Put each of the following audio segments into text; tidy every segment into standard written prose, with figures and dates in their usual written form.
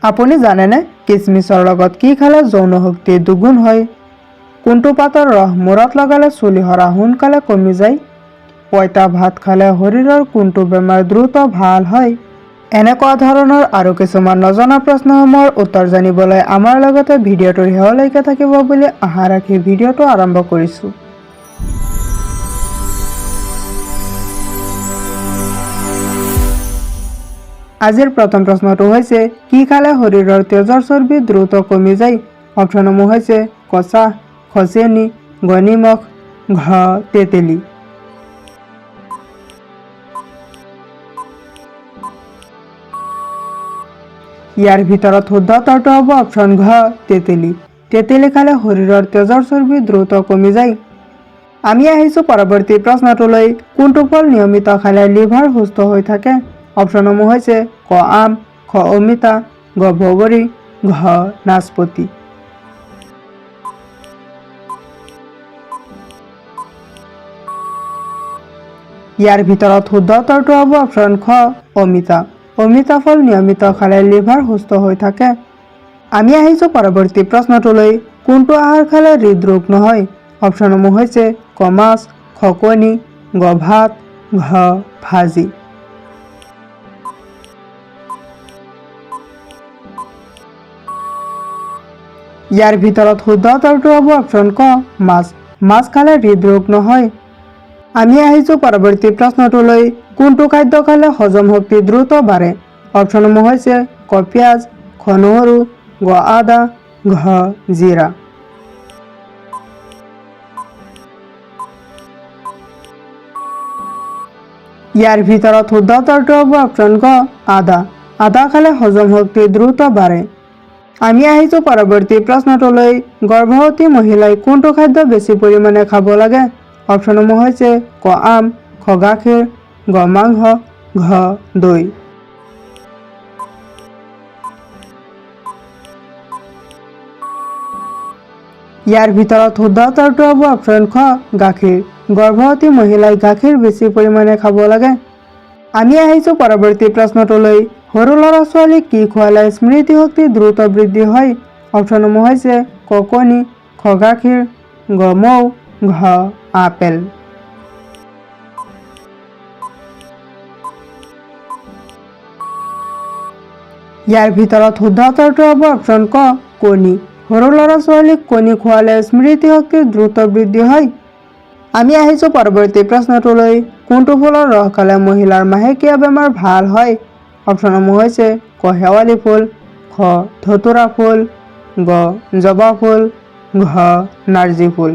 আপুনি জানেনে কিচমিচৰ লগত কি খালে যৌন শক্তি দুগুণ হয়? কোনটো পাতৰ ৰস মূৰত লগালে চুলি সৰা সোনকালে কমি যায়? পঁইতা ভাত খালে শৰীৰৰ কোনটো বেমাৰ দ্ৰুত ভাল হয়? এনেকুৱা ধৰণৰ আৰু কিছুমান নজনা প্ৰশ্নসমূহৰ উত্তৰ জানিবলৈ আমাৰ লগতে ভিডিঅ'টোৰ শেষলৈকে থাকিব বুলি আশা ৰাখি ভিডিঅ'টো আৰম্ভ কৰিছোঁ। আজিৰ প্ৰথম প্ৰশ্নটো হৈছে কি খালে শৰীৰৰ তেজৰ চৰ্বি দ্ৰুত কমি যায়? অপশ্যনসমূহ হৈছে কচা, খচেনি, গনিমখ, ঘ তেতেলী। ইয়াৰ ভিতৰত শুদ্ধ উত্তৰটো হ'ব অপশ্যন ঘ তেতেলী। তেতেলী খালে শৰীৰৰ তেজৰ চৰ্বি দ্ৰুত কমি যায়। আমি আহিছোঁ পৰৱৰ্তী প্ৰশ্নটোলৈ। কোনটো ফল নিয়মিত খালে লিভাৰ সুস্থ হৈ থাকে? অপশ্যনসমূহ হৈছে ক আম, খ অমিতা, গ বগৰী, ঘ নাচপতি। ইয়াৰ ভিতৰত শুদ্ধ উত্তৰটো হ'ব অপশ্যন খ অমিতা। অমিতা ফল নিয়মিত খালে লিভাৰ সুস্থ হৈ থাকে। আমি আহিছোঁ পৰৱৰ্তী প্ৰশ্নটোলৈ। কোনটো আহাৰ খালে হৃদৰোগ নহয়? অপশ্যনসমূহ হৈছে ক মাছ, খ কণী, গ ভাত, ঘ ভাজি। ইয়াৰ ভিতৰত শুদ্ধ উত্তৰটো হ'ব অপশ্যন ক মাছ। মাছ খালে হৃদৰোগ নহয়। আমি আহিছোঁ পৰৱৰ্তী প্ৰশ্নটোলৈ। কোনটো খাদ্য খালে হজম শক্তি দ্ৰুত বাঢ়ে? অপশ্যনসমূহ হৈছে ক পিঁয়াজ, খ নহৰু, গ আদা, ঘ জিৰা। ইয়াৰ ভিতৰত শুদ্ধ উত্তৰটো হ'ব অপশ্যন গ আদা। আদা খালে হজম শক্তি দ্ৰুত বাঢ়ে। আমি আহিছোঁ পৰৱৰ্তী প্ৰশ্নটোলৈ। গৰ্ভৱতী মহিলাই কোনটো খাদ্য বেছি পৰিমাণে খাব লাগে? অপশ্যনসমূহ হৈছে ক আম, খ গাখীৰ, গ মাংস, ঘ দৈ। ইয়াৰ ভিতৰত শুদ্ধ উত্তৰটো হ'ব অপশ্যন খ গাখীৰ। গৰ্ভৱতী মহিলাই গাখীৰ বেছি পৰিমাণে খাব লাগে। আমি আহিছোঁ পৰৱৰ্তী প্ৰশ্নটোলৈ। সৰু ল'ৰা ছোৱালীক কি খোৱালে স্মৃতিশক্তি দ্ৰুত বৃদ্ধি হয়? অপশ্যনসমূহ হৈছে ক কণী, খ গাখীৰ, গ মৌ, ঘ আপেল। ইয়াৰ ভিতৰত শুদ্ধ উত্তৰটো হ'ব অপশ্যন ক কণী। সৰু ল'ৰা ছোৱালীক কণী খোৱালে স্মৃতিশক্তি দ্ৰুত বৃদ্ধি হয়। আমি আহিছোঁ পৰৱৰ্তী প্ৰশ্নটোলৈ। কোনটো ফুলৰ ৰস খালে মহিলাৰ মাহেকীয়া বেমাৰ ভাল হয়? অপশ্যনসমূহ হৈছে ক শেৱালি ফুল, খ ধতুৰা ফুল, গ জবা ফুল, ঘ নাৰ্জী ফুল।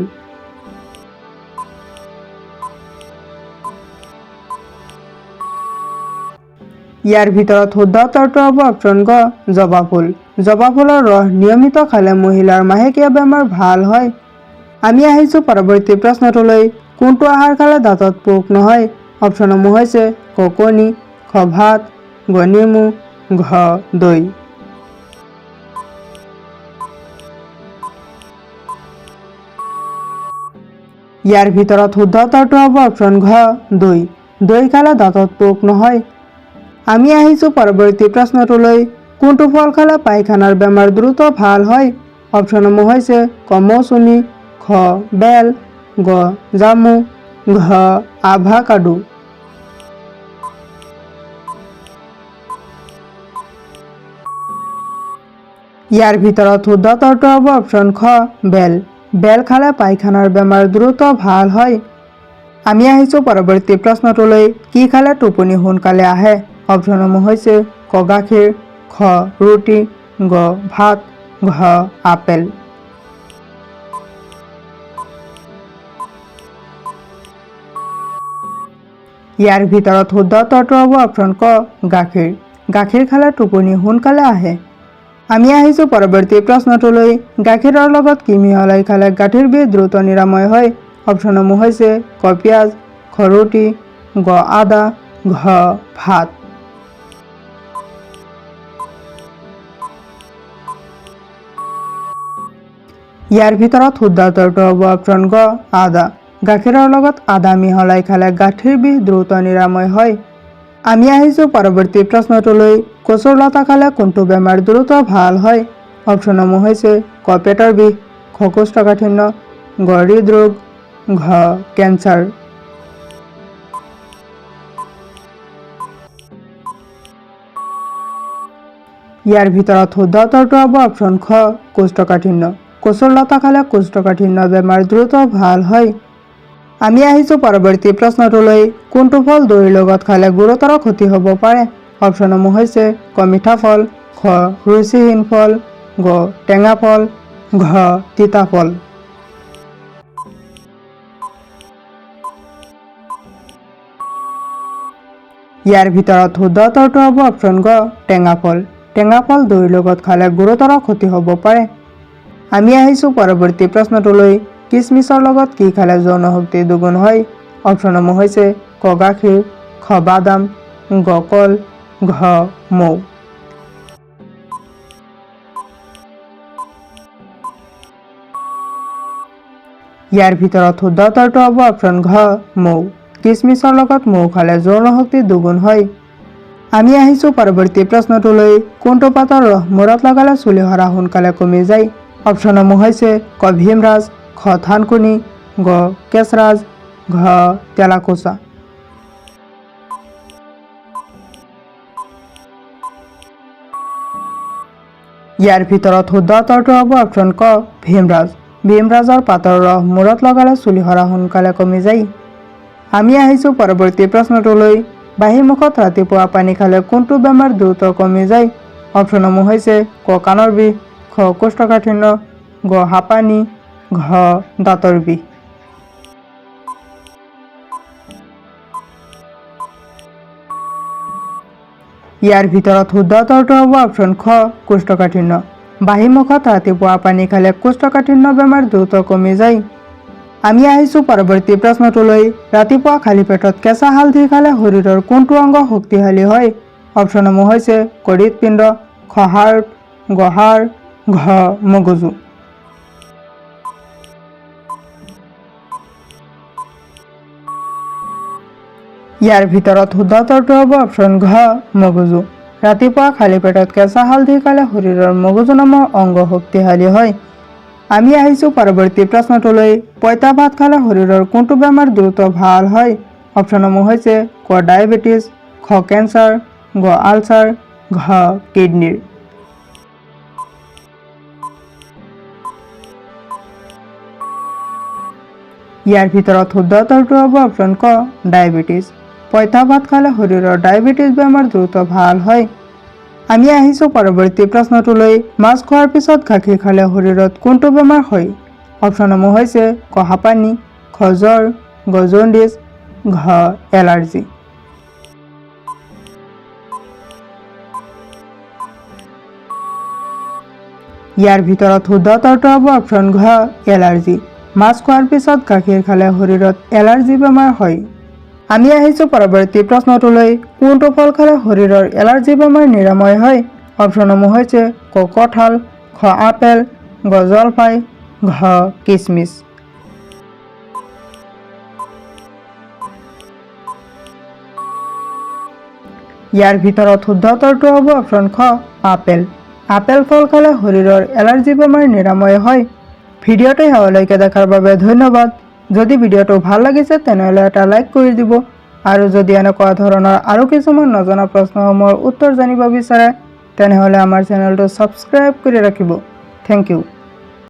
ইয়াৰ ভিতৰত শুদ্ধ উত্তৰটো হ'ব অপশ্যন গ জবা ফুল। জবা ফুলৰ ৰস নিয়মিত খালে মহিলাৰ মাহেকীয়া বেমাৰ ভাল হয়। আমি আহিছোঁ পৰৱৰ্তী প্ৰশ্নটোলৈ। কোনটো আহাৰ খালে দাঁতত পোক নহয়? অপশ্যনসমূহ হৈছে ক কণী, খ ভাত, গ নেমু, ঘ দৈ। ইয়াৰ ভিতৰত শুদ্ধ উত্তৰটো হ'ব অপশ্যন ঘ দৈ। দৈ খালে দাঁতত পোক নহয়। আমি আহিছোঁ পৰৱৰ্তী প্ৰশ্নটোলৈ। কোনটো ফল খালে পায়খানাৰ বেমাৰ দ্ৰুত ভাল হয়? অপশ্যনসমূহ হৈছে ক মৌচুমী, খ বেল, গ জামু, ঘ আভাকাডো। ইয়াৰ ভিতৰত শুদ্ধ উত্তৰটো হ'ব অপশ্যন খ বেল। বেল খালে পায়খানাৰ বেমাৰ দ্ৰুত ভাল হয়। আমি আহিছোঁ পৰৱৰ্তী প্ৰশ্নটোলৈ। কি খালে টোপনি সোনকালে আহে? অপশ্যনসমূহ হৈছে ক গাখীৰ, খ ৰুটি, গ ভাত, ঘ আপেল। ইয়াৰ ভিতৰত শুদ্ধ উত্তৰটো হ'ব অপশ্যন ক গাখীৰ। গাখীৰ খালে টোপনি সোনকালে আহে। আমি আহিছোঁ পৰৱৰ্তী প্ৰশ্নটোলৈ। গাখীৰৰ লগত কি মিহলাই খালে গাঁঠিৰ বিষ দ্ৰুত নিৰাময় হয়? অপশ্যনসমূহ হৈছে ক পিঁয়াজ, খ ৰুটি, গ আদা, ঘ ভাত। ইয়াৰ ভিতৰত শুদ্ধ উত্তৰটো হ'ব অপশ্যন গ আদা। গাখীৰৰ লগত আদা মিহলাই খালে গাঁঠিৰ বিষ দ্ৰুত নিৰাময় হয়। আমি আহিছোঁ পৰৱৰ্তী প্ৰশ্নটোলৈ। কচুৰ লতা খালে কোনটো বেমাৰ দ্ৰুত ভাল হয়? অপশ্যনসমূহ হৈছে ক পেটৰ বিষ, খ কোষ্ঠকাঠিন্য, গ হৃদৰোগ, ঘ কেঞ্চাৰ। ইয়াৰ ভিতৰত শুদ্ধ উত্তৰটো হ'ব অপশ্যন খ কোষ্ঠকাঠিন্য। কচুৰ লতা খালে কোষ্ঠকাঠিন্য বেমাৰ দ্ৰুত ভাল হয়। আমি আহিছোঁ পৰৱৰ্তী প্ৰশ্নটোলৈ। কোনটো ফল দৈৰ লগত খালে গুৰুতৰ ক্ষতি হ'ব পাৰে? অপশ্যনসমূহ হৈছে ক মিঠা ফল, খ ৰুচিহীন ফল, গ টেঙা ফল, ঘ তিতা ফল। ইয়াৰ ভিতৰত শুদ্ধ উত্তৰটো হ'ব অপশ্যন গ টেঙা ফল। টেঙা ফল দৈৰ লগত খালে গুৰুতৰ ক্ষতি হ'ব পাৰে। আমি আহিছোঁ পৰৱৰ্তী প্ৰশ্নটোলৈ। কিচমিচৰ লগত কি খালে যৌন শক্তি দুগুণ হয়? অপশ্যনসমূহ হৈছে ক গাখীৰ, খ বাদাম, গ কল, ঘ মৌ। ইয়াৰ ভিতৰত শুদ্ধ উত্তৰটো হ'ব অপশ্যন ঘ মৌ। কিচমিচৰ লগত মৌ খালে যৌন শক্তি দুগুণ হয়। আমি আহিছোঁ পৰৱৰ্তী প্ৰশ্নটোলৈ। কোনটো পাতৰ ৰস মূৰত লগালে চুলি সৰা সোনকালে কমি যায়? অপশ্যনসমূহ হৈছে ক ভীমৰাজ, খ থানকুনি, গ কেশৰাজ, ঘ তেলাকোচা। ইয়াৰ ভিতৰত শুদ্ধ উত্তৰটো হ'ব অপশ্যন ক ভীমৰাজ। ভীমৰাজৰ পাতৰ ৰস মূৰত লগালে চুলি সৰা সোনকালে কমি যায়। আমি আহিছোঁ পৰৱৰ্তী প্ৰশ্নটোলৈ। বাঁহী মুখত ৰাতিপুৱা পানী খালে কোনটো বেমাৰ দ্ৰুত কমি যায়? অপশ্যনসমূহ হৈছে ক কাণৰ বিষ, খ কোষ্ঠকাঠিন্য, গ হাঁপানি, ঘ দাঁতৰ বিষ। ইয়াৰ ভিতৰত শুদ্ধ উত্তৰটো হ'ব অপশ্যন খ কোষ্ঠকাঠিন্য। বাঁহী মুখত ৰাতিপুৱা পানী খালে কোষ্ঠকাঠিন্য বেমাৰ দ্ৰুত কমি যায়। আমি আহিছোঁ পৰৱৰ্তী প্ৰশ্নটোলৈ। ৰাতিপুৱা খালী পেটত কেঁচা হালধি খালে শৰীৰৰ কোনটো অংগ শক্তিশালী হয়? অপশ্যনসমূহ হৈছে ক হৃদপিণ্ড, খ হাৰ্ট, গ হাড়, ঘ মগজু। ইয়াৰ ভিতৰত শুদ্ধ উত্তৰটো হ'ব অপশ্যন ঘ মগজু। ৰাতিপুৱা খালী পেটত কেঁচা হালধি খালে শৰীৰৰ মগজু নামৰ অংগ শক্তিশালী হয়। আমি আহিছোঁ পৰৱৰ্তী প্ৰশ্নটোলৈ। পঁইতা ভাত খালে শৰীৰৰ কোনটো বেমাৰ দ্ৰুত ভাল হয়? অপশ্যনসমূহ হৈছে ক ডায়েবেটিছ, খ কেঞ্চাৰ, গ আলচাৰ, ঘ কিডনিৰ। ইয়াৰ ভিতৰত শুদ্ধ উত্তৰটো হ'ব অপশ্যন ক ডায়েবেটিছ। পঁইতা ভাত খালে শৰীৰৰ ডায়েবেটিছ বেমাৰ দ্ৰুত ভাল হয়। আমি আহিছোঁ পৰৱৰ্তী প্ৰশ্নটোলৈ। মাছ খোৱাৰ পিছত গাখীৰ খালে শৰীৰত কোনটো বেমাৰ হয়? অপশ্যনসমূহ হৈছে ক হাঁপানি, খ জ্বৰ, গ জণ্ডিছ, ঘ এলাৰ্জি। ইয়াৰ ভিতৰত শুদ্ধ উত্তৰটো হ'ব অপশ্যন ঘ এলাৰ্জি। মাছ খোৱাৰ পিছত গাখীৰ খালে শৰীৰত এলাৰ্জি বেমাৰ হয়। আমি আহিছোঁ পৰৱৰ্তী প্ৰশ্নটোলৈ। কোনটো ফল খালে শৰীৰৰ এলাৰ্জি বেমাৰ নিৰাময় হয়? অপশ্যনসমূহ হৈছে ক কঁঠাল, খ আপেল, গ জলফাই, ঘ কিচমিচ। ইয়াৰ ভিতৰত শুদ্ধ উত্তৰটো হ'ব অপশ্যন খ আপেল। আপেল ফল খালে শৰীৰৰ এলাৰ্জি বেমাৰ নিৰাময় হয়। ভিডিঅ'টো শেষলৈকে দেখাৰ বাবে ধন্যবাদ। যদি ভিডিঅ'টো ভাল লাগিছে তেনেহ'লে এটা লাইক কৰি দিব আৰু যদি এনেকুৱা ধৰণৰ আৰু কিছুমান নজনা প্ৰশ্নসমূহৰ উত্তৰ জানিব বিচাৰে তেনেহ'লে আমাৰ চেনেলটো ছাবস্ক্ৰাইব কৰি ৰাখিব। Thank U.